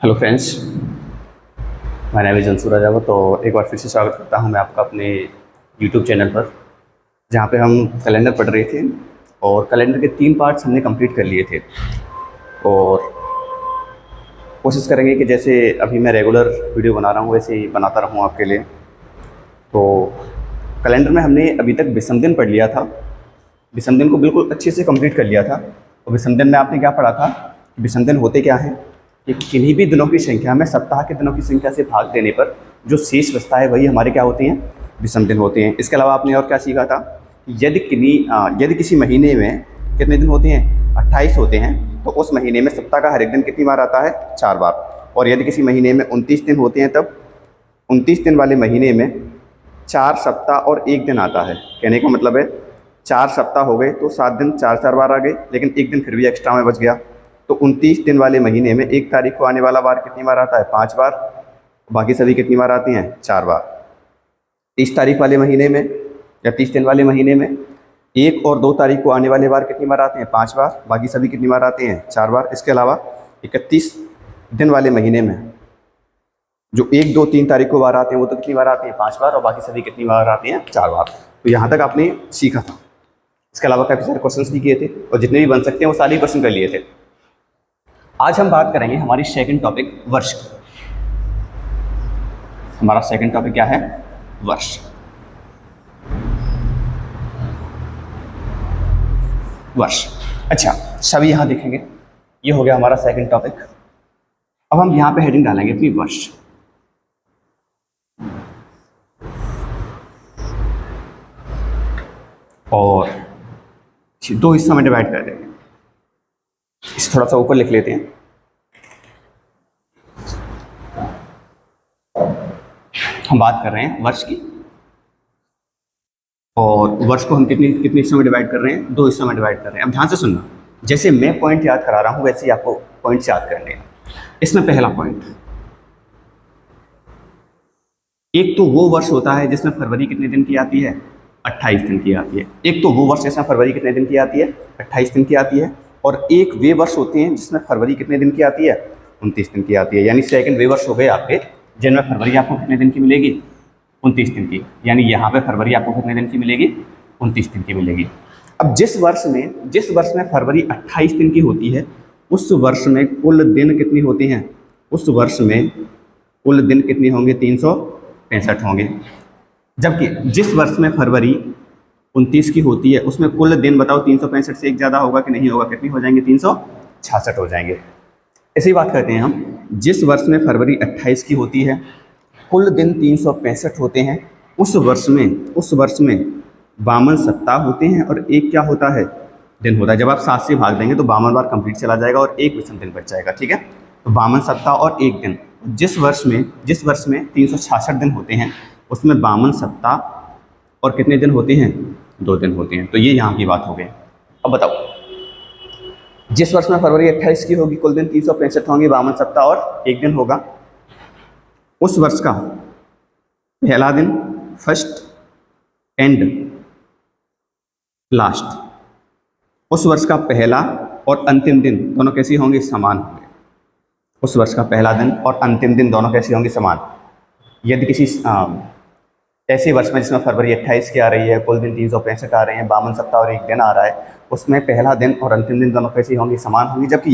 Hello friends, मेरा नाम है जंसूर राजावा। तो एक बार फिर से स्वागत करता हूं मैं आपका अपने यूट्यूब चैनल पर, जहां पे हम कैलेंडर पढ़ रहे थे और कैलेंडर के 3 पार्ट्स हमने कंप्लीट कर लिए थे। और कोशिश करेंगे कि जैसे अभी मैं रेगुलर वीडियो बना रहा हूं वैसे ही बनाता रहूं आपके लिए। तो कैलेंडर में हमने अभी तक विषम दिन पढ़ लिया था, विषम दिन को बिल्कुल अच्छे से कंप्लीट कर लिया था। और विषम दिन में आपने क्या पढ़ा था, विषम दिन होते क्या हैं कि किन्हीं भी दिनों की संख्या में सप्ताह के दिनों की संख्या से भाग देने पर जो शेष बचता है वही हमारे क्या होते हैं, विषम दिन होते हैं। इसके अलावा आपने और क्या सीखा था, यदि किसी महीने में कितने दिन होते हैं, 28 होते हैं, तो उस महीने में सप्ताह का हर एक दिन कितनी बार आता है, 4 बार। और यदि किसी महीने में 29 दिन होते हैं तब 29 दिन वाले महीने में 4 सप्ताह और 1 दिन आता है। कहने का मतलब है 4 सप्ताह हो गए तो 7 दिन 4 बार आ गए, लेकिन 1 दिन फिर भी एक्स्ट्रा में बच गया। तो 29 दिन वाले महीने में 1 तारीख को आने वाला बार कितनी बार आता है, 5 बार। बाकी सभी कितनी बार आती हैं, 4 बार। 30 तारीख वाले महीने में या 30 दिन वाले महीने में 1 और 2 तारीख को आने वाले बार कितनी बार आते हैं, 5 बार। बाकी सभी कितनी बार आते हैं, 4 बार। इसके अलावा 31 दिन वाले महीने में जो 1, 2, 3 तारीख को बार आते हैं वो तो कितनी बार आते हैं, 5 बार। और बाकी सभी कितनी बार आते हैं, 4 बार। तो यहाँ तक आपने सीखा था। इसके अलावा काफ़ी सारे क्वेश्चंस भी किए थे और जितने भी बन सकते हैं वो सारे क्वेश्चन कर लिए थे। आज हम बात करेंगे हमारी सेकंड टॉपिक वर्ष की। हमारा सेकंड टॉपिक क्या है, वर्ष। वर्ष। अच्छा, सभी यहाँ देखेंगे, ये हो गया हमारा सेकंड टॉपिक। अब हम यहाँ पे हेडिंग डालेंगे अपनी वर्ष। और 2 हिस्सों में डिवाइड कर देंगे। इसे थोड़ा सा ऊपर लिख लेते हैं। हम बात कर रहे हैं वर्ष की, और वर्ष को हम कितने हिस्सों में डिवाइड कर रहे हैं, 2 हिस्सों में डिवाइड कर रहे हैं। अब ध्यान से सुनना, जैसे मैं पॉइंट याद करा रहा हूं वैसे ही आपको पॉइंट्स याद करने हैं। इसमें पहला पॉइंट, एक तो वो वर्ष होता है जिसमें फरवरी कितने दिन की आती है, 28 दिन की आती है। एक तो वो वर्ष जिसमें फरवरी कितने दिन की आती है, 28 दिन की आती है। और एक वे वर्ष होते हैं जिसमें फरवरी कितने दिन की आती है, 29 दिन की आती है। यानी सेकंड वे वर्ष हो गए आपके, जिनमें फरवरी आपको कितने दिन की मिलेगी, 29 दिन की। यानी यहाँ पे फरवरी आपको कितने दिन की मिलेगी, 29 दिन की मिलेगी। अब जिस वर्ष में फरवरी 28 दिन की होती है, उस वर्ष में कुल दिन कितनी होती हैं, उस वर्ष में कुल दिन कितने होंगे, 365 होंगे। जबकि जिस वर्ष में फरवरी 29 की होती है उसमें कुल दिन बताओ 365 से एक ज़्यादा होगा कि नहीं होगा, कितनी हो जाएंगे, 366 हो जाएंगे। ऐसी बात करते हैं हम, जिस वर्ष में फरवरी 28 की होती है कुल दिन 365 होते हैं, उस वर्ष में 52 सप्ताह होते हैं और एक क्या होता है, दिन होता है। जब आप 7 से भाग देंगे तो 52 बार कंप्लीट चला जाएगा और एक विषम दिन बच जाएगा। ठीक है, तो 52 सप्ताह और एक दिन। जिस वर्ष में 366 दिन होते हैं उसमें 52 सप्ताह और कितने दिन होते हैं, 2 दिन होते हैं। तो ये यहाँ की बात हो गई। अब बताओ, जिस वर्ष में फरवरी 28 की होगी कुल दिन 365 होंगे, 52 सप्ताह और एक दिन होगा। उस वर्ष का पहला दिन, फर्स्ट एंड लास्ट, उस वर्ष का पहला और अंतिम दिन दोनों कैसे होंगे, समान होंगे। उस वर्ष का पहला दिन और अंतिम दिन दोनों कैसे होंगे, समान। यदि किसी ऐसे वर्ष में जिसमें फरवरी 28 की आ रही है, कुल दिन 365 आ रहे हैं, 52 सप्ताह और एक दिन आ रहा है, उसमें पहला दिन और अंतिम दिन दोनों कैसे होंगे, समान होंगे। जबकि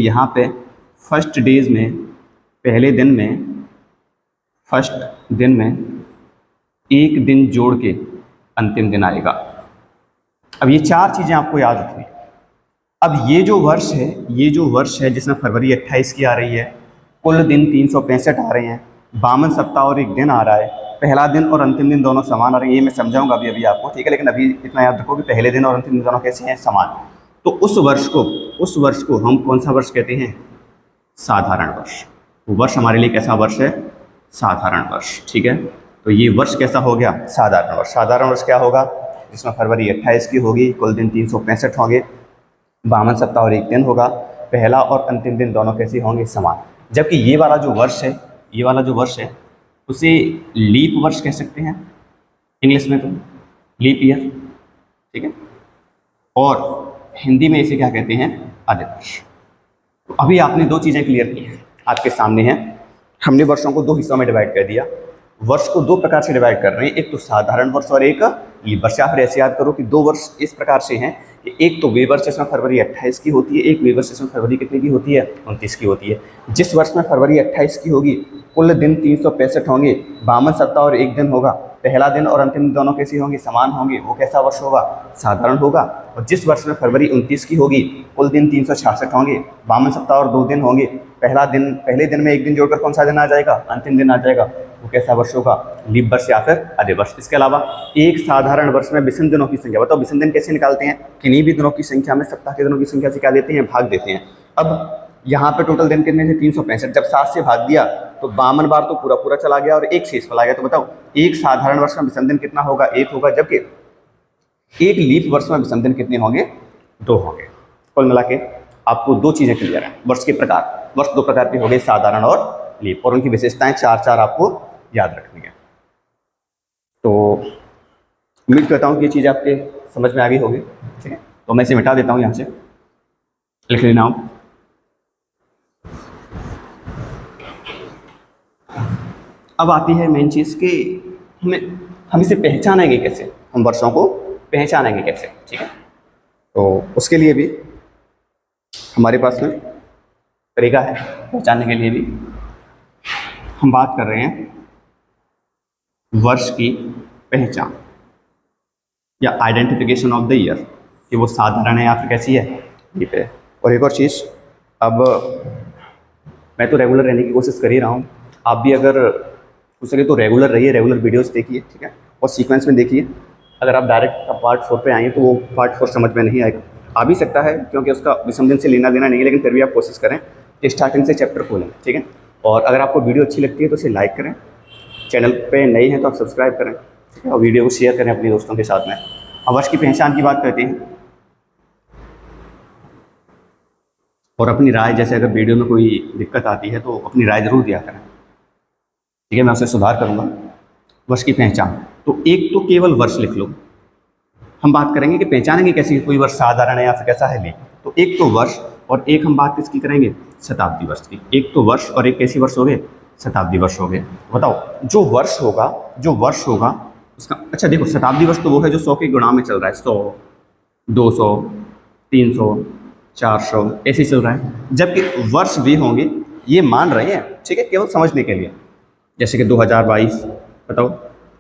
यहाँ पे फर्स्ट डेज में, पहले दिन में, फर्स्ट दिन में एक दिन जोड़ के अंतिम दिन आएगा। अब ये 4 चीज़ें आपको याद रखनी। अब ये जो वर्ष है जिसमें फरवरी 28 की आ रही है, कुल दिन 365 आ रहे हैं, 52 सप्ताह और एक दिन आ रहा है, पहला दिन और अंतिम दिन दोनों समान आ रहे हैं। ये मैं समझाऊंगा अभी आपको, ठीक है। लेकिन अभी इतना याद रखो कि पहले दिन और अंतिम दिन दोनों कैसे हैं, समान। तो उस वर्ष को हम कौन सा वर्ष कहते हैं, साधारण वर्ष। वो वर्ष हमारे लिए कैसा वर्ष है, साधारण वर्ष। ठीक है, तो ये वर्ष कैसा हो गया, साधारण वर्ष। साधारण वर्ष क्या होगा, जिसमें फरवरी 28 की होगी, कुल दिन 365 होंगे, 52 सप्ताह और एक दिन होगा, पहला और अंतिम दिन दोनों कैसे होंगे, समान। जबकि ये वाला जो वर्ष है उसे लीप वर्ष कह सकते हैं इंग्लिश में, तो लीप ईयर। ठीक है, और हिंदी में इसे क्या कहते हैं, आदित्य वर्ष। तो अभी आपने दो चीज़ें क्लियर की हैं, आपके सामने हैं। हमने वर्षों को दो हिस्सों में डिवाइड कर दिया। वर्ष को दो प्रकार से डिवाइड कर रहे हैं, एक तो साधारण वर्ष और एक लीप वर्ष। या फिर ऐसे याद करो कि दो वर्ष इस प्रकार से हैं कि एक तो वे वर्ष जिसमें फरवरी 28 की होती है, एक वे वर्ष जिसमें फरवरी कितने की होती है, 29 की होती है। जिस वर्ष में फरवरी 28 की होगी कुल दिन 365 होंगे, 52 सप्ताह और एक दिन होगा। पहला दिन और अंतिम दिन दोनों कैसे होंगे, समान होंगे, वो कैसा वर्ष होगा, साधारण होगा। और जिस वर्ष में फरवरी 29 की होगी कुल दिन 366 होंगे, 52 सप्ताह और 2 दिन होंगे। पहले दिन में एक दिन जोड़कर कौन सा दिन आ जाएगा, अंतिम दिन आ जाएगा, वो कैसा वर्ष होगा, लीप वर्ष या फिर आधे वर्ष। इसके अलावा एक साधारण वर्ष में विषम दिनों की संख्या, बताओ विषम दिन कैसे निकालते हैं, किन्हीं भी दिनों की संख्या में सप्ताह के दिनों की संख्या से क्या देते हैं, भाग देते हैं। अब यहाँ पे टोटल दिन कितने थे, 365। जब 7 से भाग दिया तो 52 बार तो पूरा पूरा चला गया और एक शेष चला गया। तो बताओ एक साधारण वर्ष में विषम दिन कितना होगा, एक होगा, जबकि एक लीप वर्ष में विषम दिन कितने होंगे, 2 होंगे। कुल मिला के आपको दो चीज़ें क्लियर हैं। वर्ष के प्रकार, वर्ष दो प्रकार के हो गए, साधारण और लीप, और उनकी विशेषताएं चार आपको याद रखनी है। तो उम्मीद करता हूँ कि ये चीज़ आपके समझ में आ गई होगी। ठीक है, तो मैं इसे मिटा देता हूँ, यहाँ से लिख लेना हूँ। अब आती है मेन चीज़ कि हम इसे पहचानेंगे कैसे, हम वर्षों को पहचानेंगे कैसे। ठीक है, तो उसके लिए भी हमारे पास में तरीका है पहचानने के लिए भी। हम बात कर रहे हैं वर्ष की पहचान या आइडेंटिफिकेशन ऑफ द ईयर, कि वो साधारण है या फिर कैसी है, लीप है। और एक और चीज़, अब मैं तो रेगुलर रहने की कोशिश कर ही रहा हूँ, आप भी अगर हो सके तो रेगुलर रहिए, रेगुलर वीडियोस देखिए। ठीक है, और सीक्वेंस में देखिए। अगर आप डायरेक्ट पार्ट 4 पे आएँ तो वो पार्ट 4 समझ में नहीं आएगा, आ भी सकता है क्योंकि उसका विषम दिन से लेना देना नहीं है, लेकिन फिर भी आप कोशिश करें कि स्टार्टिंग से चैप्टर खोलें। ठीक है, और अगर आपको वीडियो अच्छी लगती है तो इसे लाइक करें, चैनल पे नए हैं तो आप सब्सक्राइब करें। ठीक है, और वीडियो को शेयर करें अपने दोस्तों के साथ में। अब वर्ष की पहचान की बात करते हैं, और अपनी राय, जैसे अगर वीडियो में कोई दिक्कत आती है तो अपनी राय ज़रूर दिया करें। ठीक है, मैं उसे सुधार करूँगा। वर्ष की पहचान, तो एक तो केवल वर्ष लिख लो। हम बात करेंगे कि पहचानेंगे कैसे कोई वर्ष साधारण है या फिर कैसा है लीप। तो एक तो वर्ष, और एक हम बात किसकी करेंगे, शताब्दी वर्ष की। एक तो वर्ष और एक कैसी वर्ष हो गए, शताब्दी वर्ष हो गए। बताओ जो वर्ष होगा उसका, अच्छा देखो, शताब्दी वर्ष तो वो है जो 100 के गुणा में चल रहा है, 100, 200, 300, 400 ऐसे चल रहा है। जबकि वर्ष भी होंगे, ये मान रहे हैं, ठीक है, केवल समझने के लिए। जैसे कि 2022, बताओ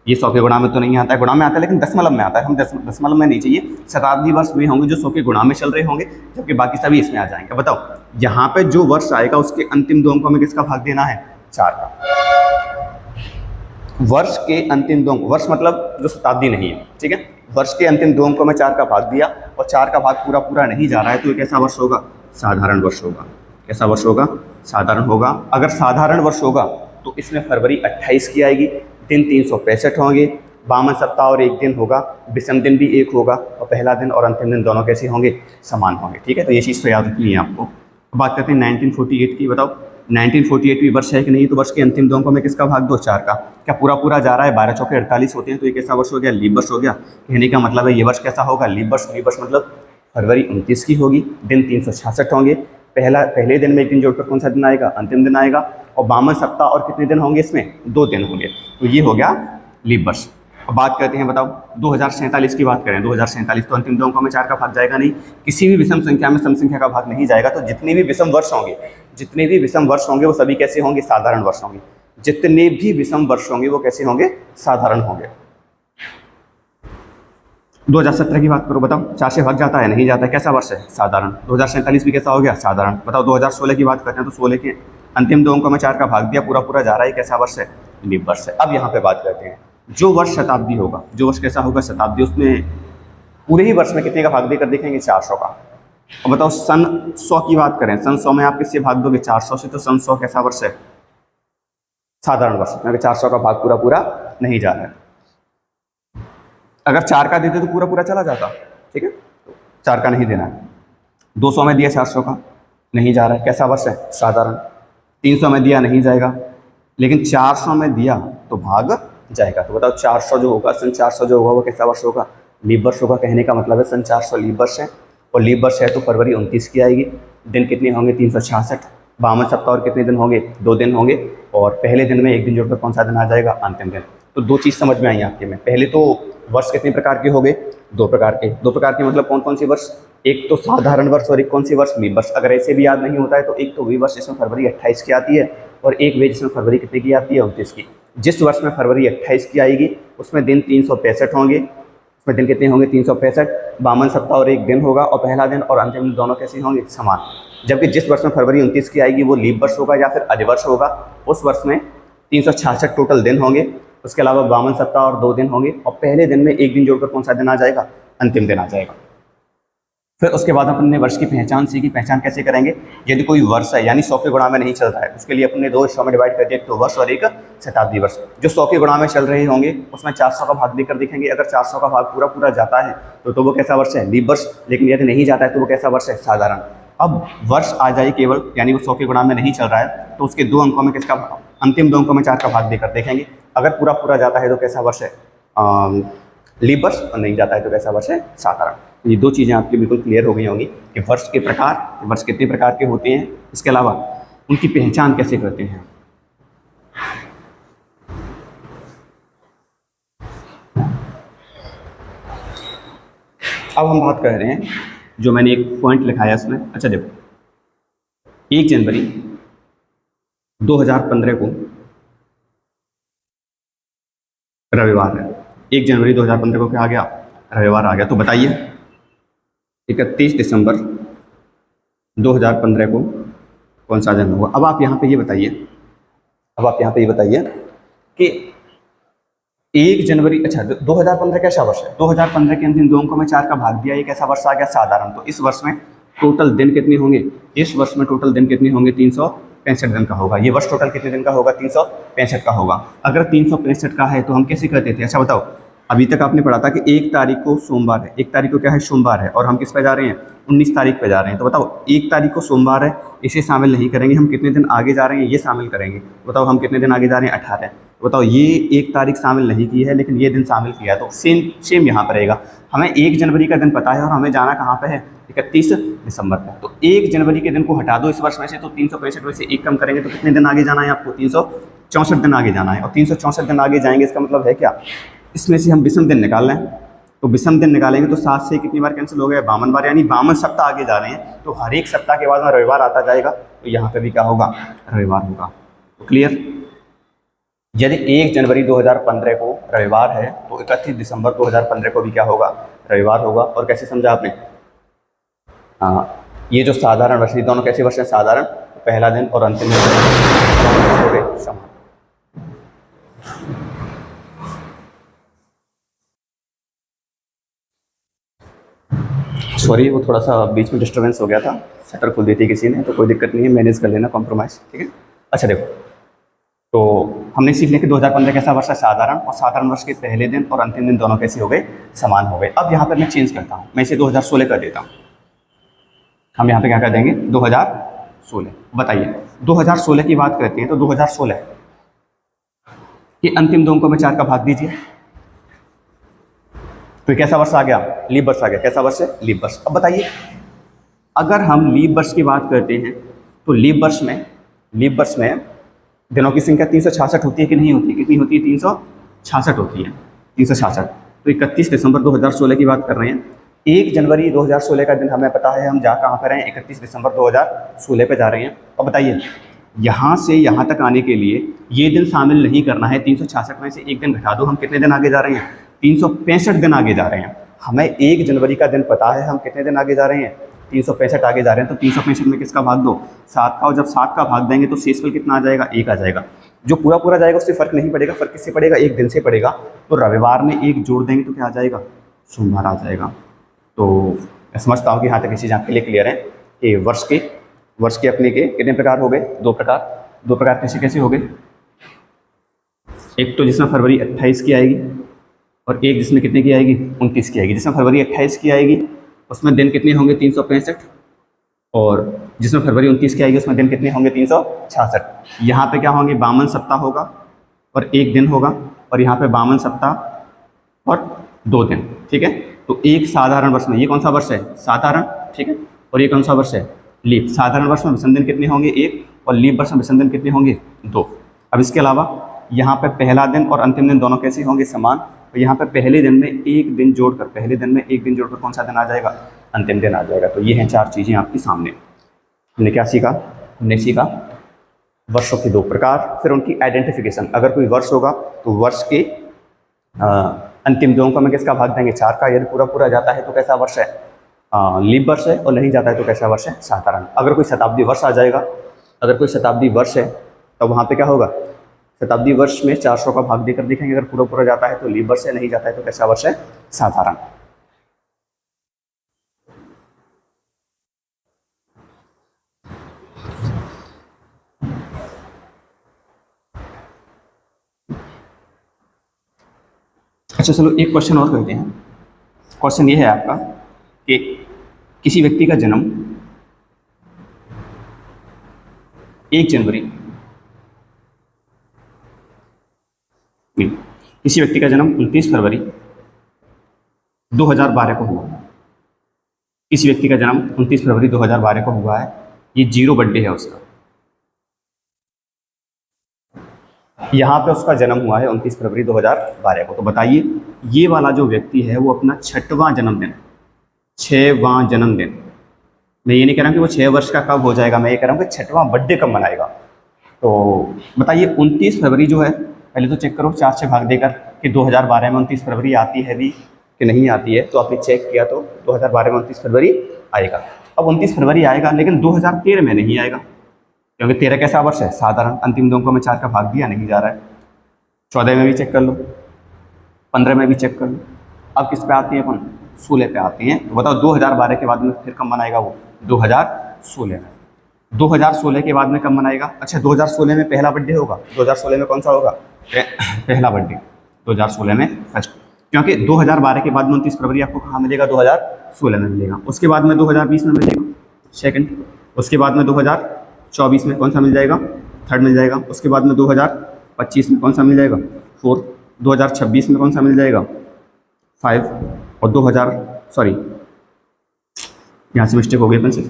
ये 100 के गुणा में तो नहीं आता है, गुणा में आता है लेकिन दशमलव में आता है, हम दशमलव में नहीं चाहिए। शताब्दी वर्ष भी होंगे जो 100 के गुणा में चल रहे होंगे, जबकि बाकी सभी इसमें आ जाएंगे। बताओ यहाँ पे जो वर्ष आएगा उसके अंतिम दो अंकों में किसका भाग देना है, 4 का। वर्ष के अंतिम दो अंक, वर्ष मतलब जो शताब्दी नहीं है, ठीक है, वर्ष के अंतिम दो अंकों में 4 का भाग दिया और 4 का भाग पूरा पूरा नहीं जा रहा है, तो ये कैसा वर्ष होगा, साधारण वर्ष होगा। कैसा वर्ष होगा, साधारण होगा। अगर साधारण वर्ष होगा तो इसमें फरवरी 28 की आएगी, दिन 365 होंगे, 52 सप्ताह और एक दिन होगा, विषम दिन भी एक होगा, और पहला दिन और अंतिम दिन दोनों कैसे होंगे, समान होंगे। ठीक है, तो ये चीज़ तो याद रखनी है आपको। बात करते हैं 1948 की। बताओ 1948 भी वर्ष है कि नहीं, तो वर्ष के अंतिम दो अंकों में किसका भाग दो, 4 का। क्या पूरा पूरा जा रहा है, 12 चौके 48 होते हैं, तो ये कैसा वर्ष हो गया, लीप वर्ष हो गया। कहने का मतलब है ये वर्ष कैसा होगा, लीप वर्ष। लीप वर्ष मतलब फरवरी 29 की होगी, दिन 366 होंगे, पहले दिन में एक दिन जोड़कर कौन सा दिन आएगा, अंतिम दिन आएगा, और 52 सप्ताह और कितने दिन होंगे, इसमें 2 दिन होंगे, तो ये हो गया लीप वर्ष। अब बात करते हैं, बताओ 2047 की बात करें, 2047 तो अंतिम दो अंकों में 4 का भाग जाएगा नहीं, किसी भी विषम संख्या में सम संख्या का भाग नहीं जाएगा, तो जितने भी विषम वर्ष होंगे वो सभी कैसे होंगे, साधारण वर्ष होंगे। जितने भी विषम वर्ष होंगे वो कैसे होंगे, साधारण होंगे। 2017 की बात करो, बताओ 4 से भाग जाता है, नहीं जाता है, कैसा वर्ष है, साधारण। 2047 भी कैसा हो गया, साधारण। बताओ 2016 की बात करते हैं, तो 16 के अंतिम दो अंकों में 4 का भाग दिया, पूरा पूरा जा रहा है, कैसा वर्ष है, लीप वर्ष है। अब यहाँ पे बात करते हैं, जो वर्ष शताब्दी होगा, जो वर्ष कैसा होगा, शताब्दी, उसमें पूरे ही वर्ष में कितने का भाग देकर देखेंगे, 400 का। अब बताओ सन 100 की बात करें, सन 100 में आप किससे भाग दोगे, 400 से, तो सन 100 कैसा वर्ष है, साधारण वर्ष, क्योंकि 400 का भाग पूरा पूरा नहीं जा रहा है। अगर 4 का देते तो पूरा पूरा चला जाता, ठीक है, 4 का नहीं देना है। 200 में दिया 400 का, नहीं जा रहा है, कैसा वर्ष है, साधारण। 300 में दिया, नहीं जाएगा, लेकिन 400 में दिया तो भाग जाएगा। तो बताओ 400 जो होगा, सन 400 जो होगा वो कैसा वर्ष होगा, लीप वर्ष होगा। कहने का मतलब है सन 400 लीप वर्ष है, और लीप वर्ष है तो फरवरी 29 की आएगी, दिन कितने होंगे 366, 52 सप्ताह और कितने दिन होंगे 2 दिन होंगे, और पहले दिन में एक दिन जोड़कर कौन सा दिन आ जाएगा अंतिम दिन। तो 2 चीज़ समझ में आई आपके में। पहले तो वर्ष कितने प्रकार के हो गए 2 प्रकार के। 2 प्रकार के मतलब कौन कौन से वर्ष, एक तो साधारण वर्ष और एक कौन सी वर्ष लीप वर्ष। अगर ऐसे भी याद नहीं होता है तो एक तो वे वर्ष जिसमें फरवरी 28 की आती है और एक वे जिसमें फरवरी कितने की आती है 29 की। जिस वर्ष में फरवरी 28 की आएगी उसमें दिन 365 होंगे, उसमें दिन कितने होंगे 365, 52 सप्ताह और एक दिन होगा, और पहला दिन और अंतिम दिन दोनों कैसे होंगे समान। जबकि जिस वर्ष में फरवरी 29 की आएगी वो लीप वर्ष होगा या फिर अधिवर्ष होगा, उस वर्ष में 366 टोटल दिन होंगे, उसके अलावा 52 सप्ताह और 2 दिन होंगे, और पहले दिन में एक दिन जोड़कर कौन सा दिन आ जाएगा अंतिम दिन आ जाएगा। फिर उसके बाद अपन ने वर्ष की पहचान सीखी। पहचान कैसे करेंगे, यदि कोई वर्ष है यानी 100 के गुणा में नहीं चल रहा है उसके लिए अपने 2 हिस्सों में डिवाइड कर दिया, एक तो वर्ष और एक शताब्दी वर्ष। जो 100 के गुणा में चल रहे होंगे उसमें 400 का भाग देकर देखेंगे, अगर 400 का भाग पूरा पूरा जाता है तो वो कैसा वर्ष है लीप वर्ष, लेकिन यदि नहीं जाता है तो वो कैसा वर्ष है साधारण। अब वर्ष आ जाए केवल, यानी वो 100 के गुणा में नहीं चल रहा है तो उसके 2 अंकों में किसका, अंतिम 2 अंकों में 4 का भाग देकर देखेंगे। अगर पूरा पूरा जाता है तो कैसा वर्ष है लीप वर्ष, और नहीं जाता है तो कैसा वर्ष है साधारण। ये 2 चीज़ें आपकी बिल्कुल क्लियर हो गई होंगी कि वर्ष के प्रकार, वर्ष कितने प्रकार के होते हैं, इसके अलावा उनकी पहचान कैसे करते हैं। अब हम बात कर रहे हैं, जो मैंने एक पॉइंट लिखा है इसमें। अच्छा देखो, 1 जनवरी 2015 को रविवार है। 1 जनवरी 2015 को क्या आ गया, रविवार आ गया। तो बताइए 31 दिसंबर 2015 को कौन सा दिन होगा। अब आप यहाँ पे ये बताइए, कि 1 जनवरी, अच्छा 2015 कैसा वर्ष है, 2015 के अंतिम 2 अंकों में 4 का भाग दिया, ये कैसा वर्ष आ गया साधारण। तो इस वर्ष में टोटल दिन कितने होंगे, इस वर्ष में टोटल दिन कितने होंगे 365 दिन का होगा। ये वर्ष टोटल कितने दिन का होगा 365 का होगा। अगर 365 का है तो हम कैसे करते थे, अच्छा बताओ, अभी तक आपने पढ़ा था कि 1 तारीख को सोमवार है, 1 तारीख को क्या है सोमवार है, और हम किस पे जा रहे हैं 19 तारीख पे जा रहे हैं। तो बताओ 1 तारीख को सोमवार है, इसे शामिल नहीं करेंगे, हम कितने दिन आगे जा रहे हैं ये शामिल करेंगे। बताओ हम कितने दिन आगे जा रहे हैं 18। बताओ ये 1 तारीख शामिल नहीं की है लेकिन ये दिन शामिल किया है, तो सेम यहाँ पर रहेगा। हमें 1 जनवरी का दिन पता है और हमें जाना कहाँ पे है 31 दिसंबर पर। तो 1 जनवरी के दिन को हटा दो इस वर्ष में से, तो 365 में से 1 कम करेंगे तो कितने दिन आगे जाना है आपको 364 दिन आगे जाना है। और 364 दिन आगे जाएंगे इसका मतलब है क्या, इसमें से हम विषम दिन निकाल लें, तो विषम दिन निकालेंगे तो 7 से कितनी बार कैंसिल हो गया 52 बार, यानी 52 सप्ताह आगे जा रहे हैं। तो हर एक सप्ताह के बाद में रविवार आता जाएगा, तो यहाँ पे भी क्या होगा रविवार होगा। तो क्लियर। यदि 1 जनवरी 2015 को रविवार है तो 31 दिसंबर 2015 को भी क्या होगा रविवार होगा। और कैसे समझा आपने, ये जो साधारण वर्ष, दोनों कैसे वर्ष हैं साधारण, पहला दिन और अंतिम दिन हो गए समान। सॉरी, वो थोड़ा सा बीच में डिस्टर्बेंस हो गया था, शटर खोल दी थी किसी ने, तो कोई दिक्कत नहीं है, मैनेज कर लेना, कॉम्प्रोमाइज़, ठीक है। अच्छा देखो, तो हमने सीख लिया कि 2015 कैसा वर्ष है साधारण, और साधारण वर्ष के पहले दिन और अंतिम दिन दोनों कैसे हो गए समान हो गए। अब यहाँ पर मैं चेंज करता हूँ, मैं इसे 2016 कर देता हूँ। हम यहाँ पे क्या कर देंगे 2016। बताइए 2016 की बात करते हैं तो 2016 के अंतिम 2 अंकों में 4 का भाग दीजिए, तो कैसा वर्ष आ गया लीप वर्ष आ गया। कैसा वर्ष है लीप वर्ष। अब बताइए अगर हम लीप वर्ष की बात करते हैं तो लीप वर्ष में दिनों की संख्या 366 होती है कि नहीं होती है, कितनी होती है 366 होती है 366। तो 31 दिसंबर 2016 की बात कर रहे हैं। 1 जनवरी 2016 का दिन हमें पता है, हम जा कहाँ पर हैं 31 दिसंबर 2016 पे जा रहे हैं। अब बताइए यहाँ से यहाँ तक आने के लिए ये दिन शामिल नहीं करना है, 366 में से एक दिन घटा दो, हम कितने दिन आगे जा रहे हैं 365 दिन आगे जा रहे हैं। हमें 1 जनवरी का दिन पता है, हम कितने दिन आगे जा रहे हैं 365 आगे जा रहे हैं। तो 365 में किसका भाग दो 7 का, और जब 7 का भाग देंगे तो शेषफल कितना आ जाएगा 1 आ जाएगा। जो पूरा पूरा जाएगा उससे फर्क नहीं पड़ेगा, फर्क किससे पड़ेगा 1 दिन से पड़ेगा। तो रविवार में 1 जोड़ देंगे तो क्या आ जाएगा सोमवार आ जाएगा। तो मैं समझता हूँ कि यहाँ तक ये चीज़ आपके लिए क्लियर है कि वर्ष के अपने के कितने प्रकार हो गए 2 प्रकार कैसे कैसे हो गए। एक तो जिसमें फरवरी 28 की आएगी और एक जिसमें कितने की आएगी 29 की आएगी। जिसमें फरवरी 28 की आएगी उसमें दिन कितने होंगे 365, और जिसमें फरवरी 29 की आएगी उसमें दिन कितने होंगे 366। यहाँ पे क्या होंगे 52 सप्ताह होगा और 1 दिन होगा, और यहाँ पे 52 सप्ताह और 2 दिन, ठीक है। तो एक साधारण वर्ष में, ये कौन सा वर्ष है साधारण, ठीक है, और ये कौन सा वर्ष है लीप, साधारण वर्ष में विषम दिन कितने होंगे? 1, और लीप वर्ष में विषम दिन कितने होंगे? 2। अब इसके अलावा यहाँ पे पहला दिन और अंतिम दिन दोनों कैसे होंगे? समान। तो यहाँ पे पहले दिन में एक दिन जोड़कर कौन सा दिन आ जाएगा? अंतिम दिन आ जाएगा। तो ये हैं 4 चीज़ें आपके सामने। हमने क्या सीखा? हमने सीखा वर्षों के 2 प्रकार, फिर उनकी आइडेंटिफिकेशन। अगर कोई वर्ष होगा तो वर्ष के अंतिम 2 अंकों में किसका भाग देंगे? 4 का। यदि पूरा पूरा जाता है तो कैसा वर्ष है? लीप वर्ष है, और नहीं जाता है तो कैसा वर्ष है? साधारण। अगर कोई शताब्दी वर्ष आ जाएगा, अगर कोई शताब्दी वर्ष है तो वहाँ पे क्या होगा? शताब्दी वर्ष में 400 का भाग देकर देखेंगे। अगर पूरा पूरा जाता है तो लीप वर्ष है, नहीं जाता है तो कैसा वर्ष है? साधारण। अच्छा चलो एक क्वेश्चन और करते हैं। क्वेश्चन ये है आपका कि किसी व्यक्ति का जन्म 1 जनवरी, किसी व्यक्ति का जन्म 29 फरवरी 2012 को हुआ। किसी व्यक्ति का जन्म 29 फरवरी 2012 को हुआ है, ये 0 बर्थडे है उसका। यहाँ पे उसका जन्म हुआ है 29 फरवरी 2012 को। तो बताइए ये वाला जो व्यक्ति है वो अपना 6वां जन्मदिन, मैं ये नहीं कह रहा हूँ कि वो 6 वर्ष का कब हो जाएगा, मैं ये कह रहा हूँ कि 6वां बर्थडे कब मनाएगा। तो बताइए 29 फरवरी जो है, पहले तो चेक करो 4 से भाग देकर कि 2012 में 29 फरवरी आती है भी कि नहीं आती है। तो आपने चेक किया तो 2012 में 29 फरवरी आएगा। अब 29 फरवरी आएगा, लेकिन 2013 में नहीं आएगा, क्योंकि 13 कैसा वर्ष है? साधारण। अंतिम 2 अंकों में 4 का भाग दिया, नहीं जा रहा है। 14 में भी चेक कर लो, 15 में भी चेक कर लो। अब किस पे आती है? अपन 16 पे आती हैं। तो बताओ 2012 के बाद में फिर कब मनाएगा वो? 2016 में। 2016 के बाद में कब मनाएगा? अच्छा 2016 में पहला बर्थडे होगा। 2016 में कौन सा होगा? पहला बर्थडे 2016 में फर्स्ट, क्योंकि 2012 के बाद में 29 फरवरी आपको कहाँ मिलेगा? 2016 में मिलेगा। उसके बाद में 2020 में मिलेगा सेकंड। उसके बाद में 2024 में कौन सा मिल जाएगा? थर्ड मिल जाएगा। उसके बाद में 2025 में कौन सा मिल जाएगा? फोर्थ। 2026 में कौन सा मिल जाएगा? 5। और यहाँ से मिस्टेक हो गई अपन से।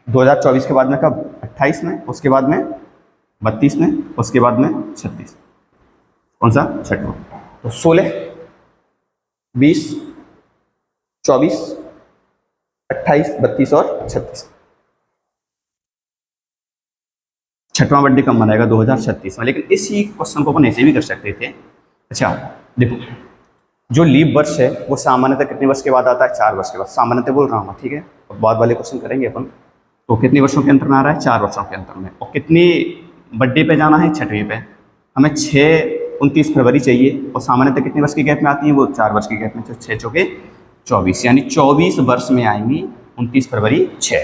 2024 के बाद में कब? 28 में। उसके बाद में 32 में। उसके बाद में 36। कौन सा? 6वां। तो 16, 20, 24, 28, 32 और 36। 6वां बर्थडे कब मनाएगा? 2036 में। लेकिन इसी क्वेश्चन को अपन ऐसे भी कर सकते थे। अच्छा देखो, जो लीप वर्ष है वो सामान्यतः कितने वर्ष के बाद आता है? 4 वर्ष के बाद। सामान्यतः बोल रहा हूँ, ठीक है। अब बाद वाले क्वेश्चन करेंगे अपन। तो कितने वर्षों के अंतर में आ रहा है? 4 वर्षों के अंतर में। और कितनी बर्थडे पे जाना है? 6वें पे। हमें 29 फरवरी चाहिए, और सामान्यतः कितने वर्ष के गैप में आती है वो? 4 वर्ष के गैप में। तो 6 चौके 24, यानी 24 वर्ष में आएंगी 29 फरवरी 6।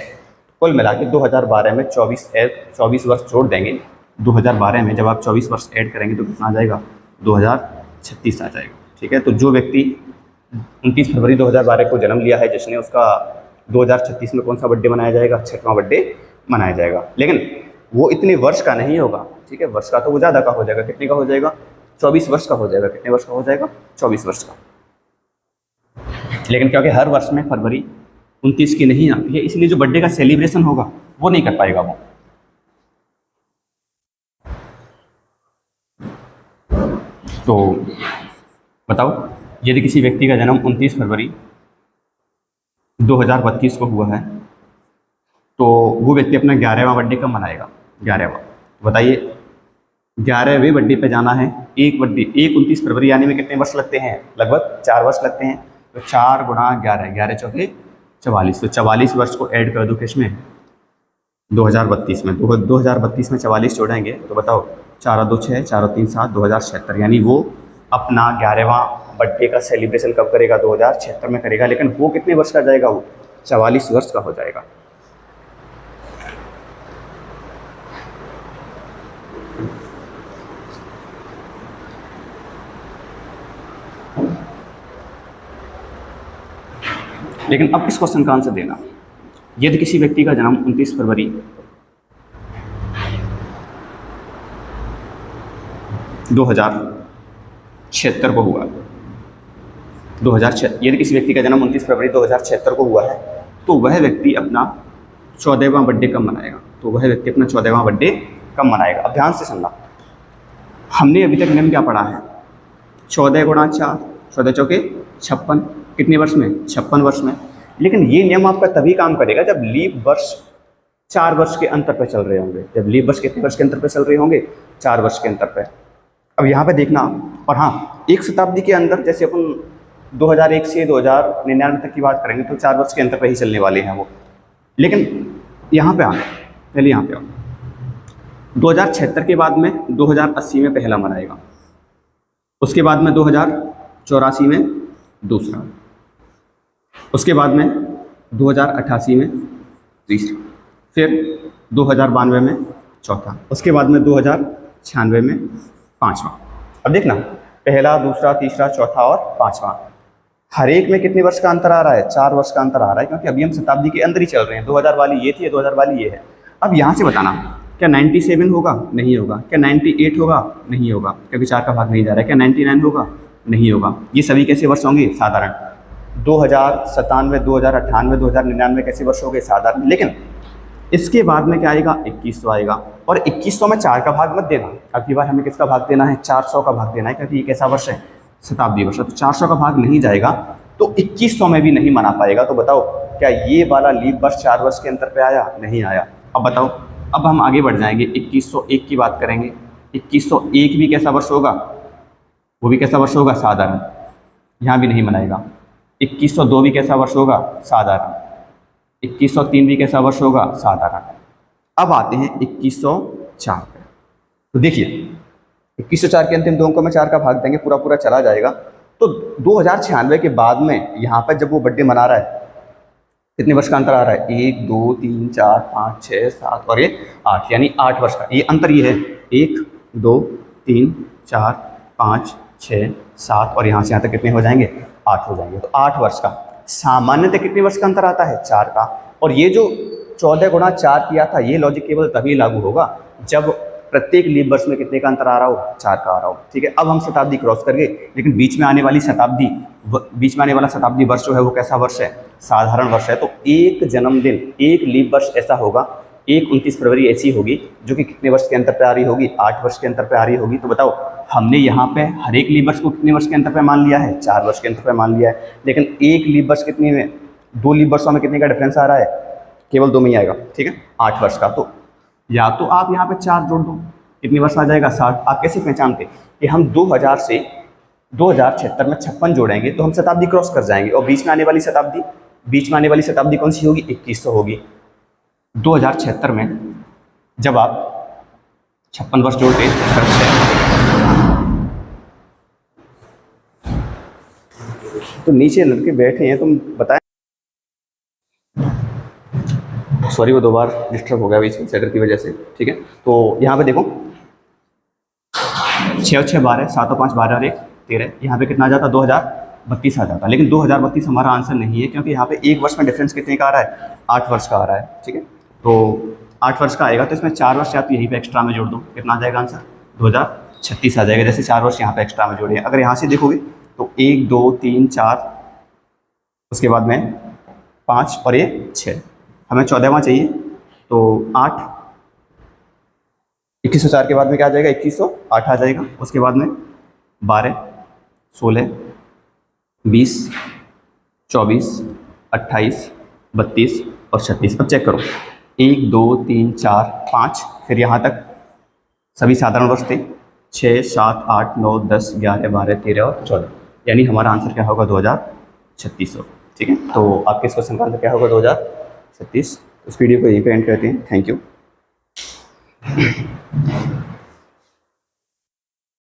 कुल मिला के 2012 में 24 वर्ष जोड़ देंगे। 2012 में जब आप 24 वर्ष ऐड करेंगे तो कितना आ जाएगा? 2036 आ जाएगा, ठीक है। तो जो व्यक्ति 29 फरवरी 2012 को जन्म लिया है जिसने, उसका 2036 में कौन सा बर्थडे मनाया जाएगा? 6वां बर्थडे मनाया जाएगा। लेकिन वो इतने वर्ष का नहीं होगा, ठीक है। वर्ष का तो वो ज़्यादा का हो जाएगा। कितने का हो जाएगा? 24 वर्ष का हो जाएगा। कितने वर्ष का हो जाएगा? 24 वर्ष का। लेकिन क्योंकि हर वर्ष में फरवरी 29 की नहीं आती है, इसलिए जो बर्थडे का सेलिब्रेशन होगा वो नहीं कर पाएगा वो। तो बताओ, यदि किसी व्यक्ति का जन्म 29 फरवरी 2032 को हुआ है, तो वो व्यक्ति अपना 11वां बर्थडे कब मनाएगा? 11वां। बताइए 11वें बर्थडे पे जाना है। एक 29 फरवरी आने में कितने वर्ष लगते हैं? लगभग 4 वर्ष लगते हैं। तो 4 गुणा 11, 11 चौके 44। तो 44 वर्ष को ऐड कर दो किसमें? 2032 में। 2032 में 44 जोड़ेंगे तो बताओ 4 और 2 6, 4 और 3 7, 2076। यानी वो अपना 11वां बर्थडे का सेलिब्रेशन कब करेगा? 2076 में करेगा। लेकिन वो कितने वर्ष का जाएगा? वो 44 वर्ष का हो जाएगा। लेकिन अब इस क्वेश्चन का आंसर देना। यदि किसी व्यक्ति का जन्म 29 फरवरी 2076 को हुआ, 2006, यदि किसी व्यक्ति का जन्म 29 फरवरी 2076 को हुआ है, तो वह व्यक्ति अपना 14वां बर्थडे कब मनाएगा, तो वह व्यक्ति अपना 14वां बर्थडे कब मनाएगा। अब ध्यान से सुनना, हमने अभी तक नियम क्या पढ़ा है, 14 गुणा 4, 14 चौके 56, कितने वर्ष में, 56 वर्ष में। लेकिन ये नियम आपका तभी काम करेगा जब लीप वर्ष 4 वर्ष के अंतर पर चल रहे होंगे। जब लीप वर्ष कितने वर्ष के अंतर पर चल रहे होंगे, 4 वर्ष के अंतर पर। अब यहाँ पे देखना, और हाँ, एक शताब्दी के अंदर जैसे अपन 2001 से 2099 तक की बात करेंगे तो 4 वर्ष के अंतर पर ही चलने वाले हैं वो। लेकिन यहाँ पे आना, पहले यहाँ पे आओ, 2076 के बाद में 2080 में पहला मनाएगा, उसके बाद में 2084 में दूसरा, उसके बाद में 2088 में तीसरा, फिर 2092 में चौथा, उसके बाद में 2096 में पाँचवा। अब देखना, पहला, दूसरा, तीसरा, चौथा और पाँचवा, हर एक में कितने वर्ष का अंतर आ रहा है, 4 वर्ष का अंतर आ रहा है, क्योंकि अभी हम शताब्दी के अंदर ही चल रहे हैं। 2000 वाली ये थी, 2000 वाली ये है। अब यहाँ से बताना, क्या 97 होगा, नहीं होगा, क्या 98 होगा, नहीं होगा, क्योंकि 4 का भाग नहीं जा रहा है, क्या 99 होगा, नहीं होगा। ये सभी कैसे वर्ष होंगे, साधारण। 2097, 2098, 2099 कैसे वर्ष हो गए, साधारण। लेकिन इसके बाद में क्या आएगा, 2100 आएगा, और 2100 में 4 का भाग मत देना। अब की बार हमें किसका भाग देना है, 400 का भाग देना है, क्योंकि ये कैसा वर्ष है, शताब्दी वर्ष। तो 400 का भाग नहीं जाएगा तो 2100 में भी नहीं मना पाएगा। तो बताओ, क्या ये वाला लीप वर्ष 4 वर्ष के अंतर पे आया, नहीं आया। अब बताओ, अब हम आगे बढ़ जाएंगे, 2101 की बात करेंगे। 2101 भी कैसा वर्ष होगा, वो भी कैसा वर्ष होगा, साधारण, यहाँ भी नहीं मनाएगा। 2102 भी कैसा वर्ष होगा, साधारण। 2103 भी कैसा वर्ष होगा, साधारण। अब आते हैं 2104 पे। तो देखिए, 2104 के अंतिम 2 अंकों में 4 का भाग देंगे, पूरा पूरा चला जाएगा। तो 2096 के बाद में यहाँ पर जब वो बर्थडे मना रहा है, कितने वर्ष का अंतर आ रहा है, 1 2 3 4 5 6 7 और ये 8, यानी 8 वर्ष का ये अंतर ये है। 1 2 3 4 5 6 7 और यहाँ से यहाँ तक कितने हो जाएंगे, 8 हो जाएंगे। तो 8 वर्ष का। सामान्यतः कितने वर्ष का अंतर आता है, 4 का। और ये जो 14 गुणा 4 किया था, ये लॉजिक केवल तभी लागू होगा जब प्रत्येक लीप वर्ष में कितने का अंतर आ रहा हो, 4 का आ रहा हो। ठीक है, अब हम शताब्दी क्रॉस कर गए, लेकिन बीच में आने वाला शताब्दी वर्ष जो है वो कैसा वर्ष है, साधारण वर्ष है। तो एक जन्मदिन, एक लीप वर्ष ऐसा होगा, एक 29 फरवरी ऐसी होगी जो कि कितने वर्ष के अंतर पे आ रही होगी, 8 वर्ष के अंतर पे आ रही होगी। तो बताओ, हमने यहाँ पे हर एक लीप वर्ष को कितने वर्ष के अंतर पे मान लिया है, 4 वर्ष के अंतर पे मान लिया है। लेकिन एक लीप वर्ष कितने में, 2 लीप वर्षों में कितने का डिफरेंस आ रहा है, केवल 2 में ही आएगा। ठीक है, 8 वर्ष का। तो या तो आप यहाँ पे 4 जोड़ दो, कितनी वर्ष आ जाएगा, 60। आप कैसे पहचानते कि हम 2000 से 2076 में 56 जोड़ेंगे तो हम शताब्दी क्रॉस कर जाएंगे, और बीच में आने वाली शताब्दी कौन सी होगी, 2100 होगी। 2076 में जब आप 56 वर्ष जोड़ते तो नीचे लड़के बैठे हैं, तुम बताएं। सॉरी, वो 2 बार डिस्टर्ब हो गया बीच में सेटर की वजह से। ठीक है, तो यहाँ पे देखो, 6 और 6 12, 7 और 5 12 और 1 13, यहाँ पे कितना आ जाता, 2032 आ जाता। लेकिन 2032 हमारा आंसर नहीं है, क्योंकि यहाँ पे एक वर्ष में डिफरेंस कितने का आ रहा है, 8 वर्ष का आ रहा है। ठीक है, तो 8 वर्ष का आएगा, तो इसमें 4 वर्ष या तो यहीं पे एक्स्ट्रा में जोड़ दो, कितना आ जाएगा आंसर, 2036 आ जाएगा। जैसे 4 वर्ष यहाँ पे एक्स्ट्रा में जोड़े। अगर यहाँ से देखोगे तो 1 2 3 4, उसके बाद में 5 और ये 6, हमें 14वां चाहिए, तो 8। 2104 के बाद में क्या आ जाएगा, 2108 आ जाएगा। उसके बाद में 12 16 20 24 28 32 और 36। अब चेक करो, 1 2 3 4 5, फिर यहाँ तक सभी साधारण वर्ष थे, 6 7 8 9 10 11 12 13 और 14, यानी हमारा आंसर क्या होगा, 2036। ठीक है, तो आपके इस क्वेश्चन का आंसर क्या होगा, 2036। इस वीडियो को यहीं पे एंड करते हैं। Thank you.